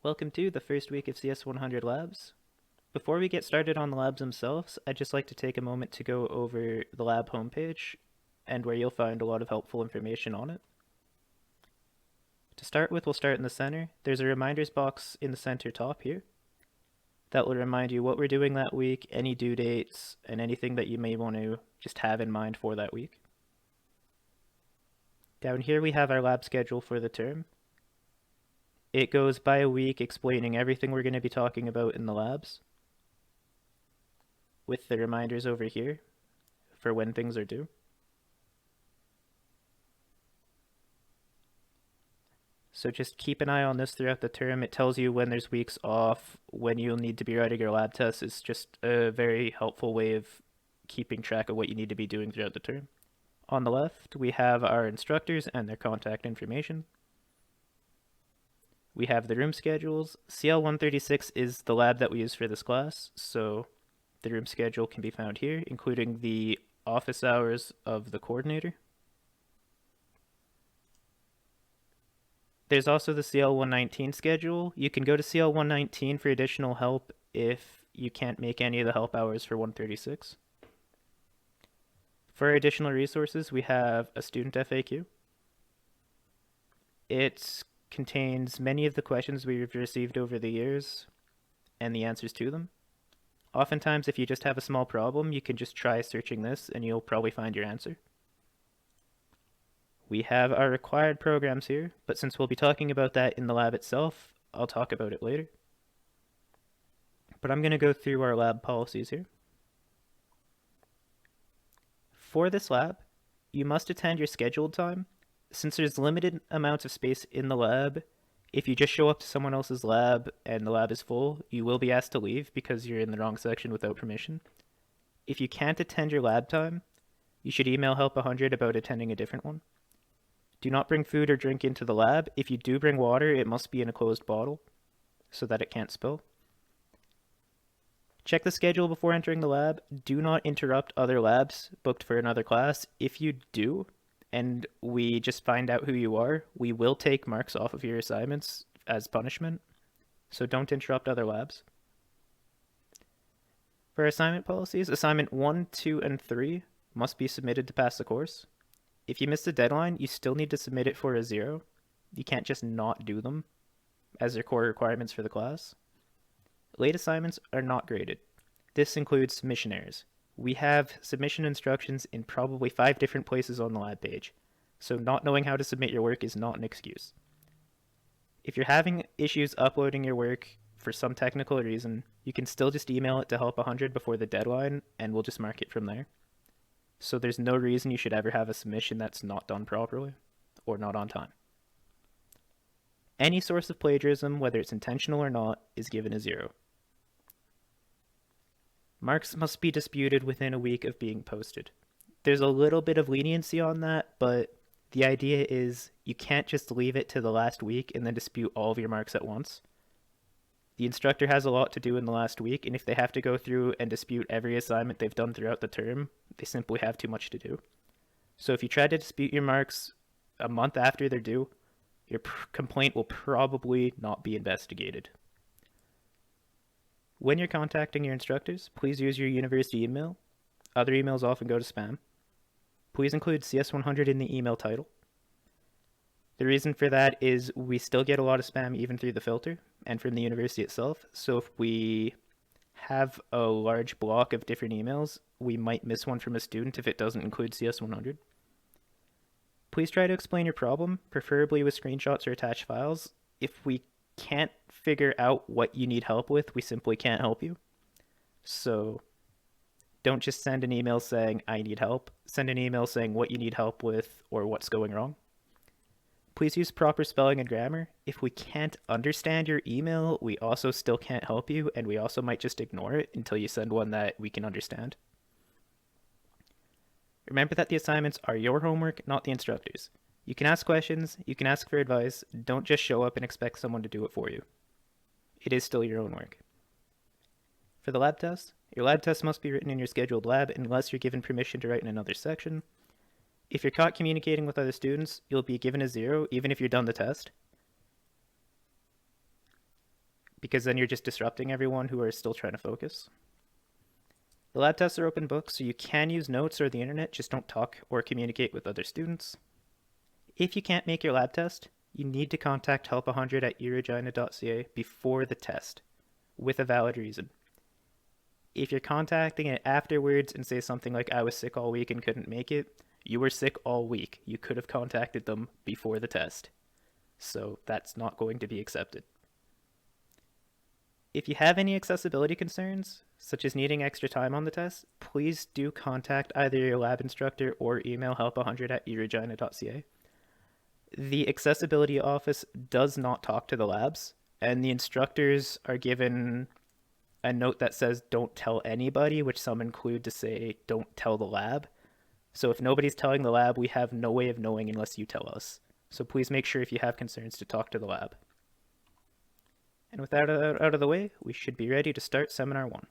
Welcome to the first week of CS 100 labs. Before we get started on the labs themselves, I'd just like to take a moment to go over the lab homepage and where you'll find a lot of helpful information on it. To start with, we'll start in the center. There's a reminders box in the center top here that will remind you what we're doing that week, any due dates, and anything that you may want to just have in mind for that week. Down here we have our lab schedule for the term. It goes by a week explaining everything we're going to be talking about in the labs, with the reminders over here for when things are due. So just keep an eye on this throughout the term. It tells you when there's weeks off, when you'll need to be writing your lab tests. It's just a very helpful way of keeping track of what you need to be doing throughout the term. On the left, we have our instructors and their contact information. We have the room schedules. CL 136 is the lab that we use for this class, so the room schedule can be found here, including the office hours of the coordinator. There's also the CL 119 schedule. You can go to CL 119 for additional help if you can't make any of the help hours for 136. For additional resources, we have a student FAQ. It contains many of the questions we've received over the years and the answers to them. Oftentimes, if you just have a small problem, you can just try searching this and you'll probably find your answer. We have our required programs here, but since we'll be talking about that in the lab itself, I'll talk about it later. But I'm going to go through our lab policies here. For this lab, you must attend your scheduled time. Since there's limited amounts of space in the lab, if you just show up to someone else's lab and the lab is full, you will be asked to leave because you're in the wrong section without permission. If you can't attend your lab time, you should email Help 100 about attending a different one. Do not bring food or drink into the lab. If you do bring water, it must be in a closed bottle so that it can't spill. Check the schedule before entering the lab. Do not interrupt other labs booked for another class. If you do, and we just find out who you are, we will take marks off of your assignments as punishment. So don't interrupt other labs. For assignment policies, assignment 1, 2, and 3 must be submitted to pass the course. If you miss the deadline, you still need to submit it for a 0. You can't just not do them as their core requirements for the class. Late assignments are not graded. This includes submission errors. We have submission instructions in probably 5 different places on the lab page, so not knowing how to submit your work is not an excuse. If you're having issues uploading your work for some technical reason, you can still just email it to Help 100 before the deadline, and we'll just mark it from there. So there's no reason you should ever have a submission that's not done properly or not on time. Any source of plagiarism, whether it's intentional or not, is given a 0. Marks must be disputed within a week of being posted. There's a little bit of leniency on that, but the idea is you can't just leave it to the last week and then dispute all of your marks at once. The instructor has a lot to do in the last week, and if they have to go through and dispute every assignment they've done throughout the term, they simply have too much to do. So if you try to dispute your marks a month after they're due, your complaint will probably not be investigated. When you're contacting your instructors, please use your university email. Other emails often go to spam. Please include CS100 in the email title. The reason for that is we still get a lot of spam even through the filter and from the university itself. So if we have a large block of different emails, we might miss one from a student if it doesn't include CS100. Please try to explain your problem, preferably with screenshots or attached files. If we can't figure out what you need help with, we simply can't help you. So don't just send an email saying, I need help. Send an email saying what you need help with or what's going wrong. Please use proper spelling and grammar. If we can't understand your email, we also still can't help you, and we also might just ignore it until you send one that we can understand. Remember that the assignments are your homework, not the instructor's. You can ask questions, you can ask for advice, don't just show up and expect someone to do it for you. It is still your own work. For the lab test, your lab test must be written in your scheduled lab unless you're given permission to write in another section. If you're caught communicating with other students, you'll be given a 0 even if you're done the test. because then you're just disrupting everyone who are still trying to focus. The lab tests are open books, so you can use notes or the internet, just don't talk or communicate with other students. If you can't make your lab test, you need to contact help100@eregina.ca before the test with a valid reason. If you're contacting it afterwards and say something like, I was sick all week and couldn't make it, you were sick all week. You could have contacted them before the test. So that's not going to be accepted. If you have any accessibility concerns, such as needing extra time on the test, please do contact either your lab instructor or email help100@eregina.ca. The accessibility office does not talk to the labs, and the instructors are given a note that says don't tell anybody, which some include to say don't tell the lab. So if nobody's telling the lab, we have no way of knowing unless you tell us. So please make sure if you have concerns to talk to the lab. And with that out of the way, we should be ready to start Seminar 1.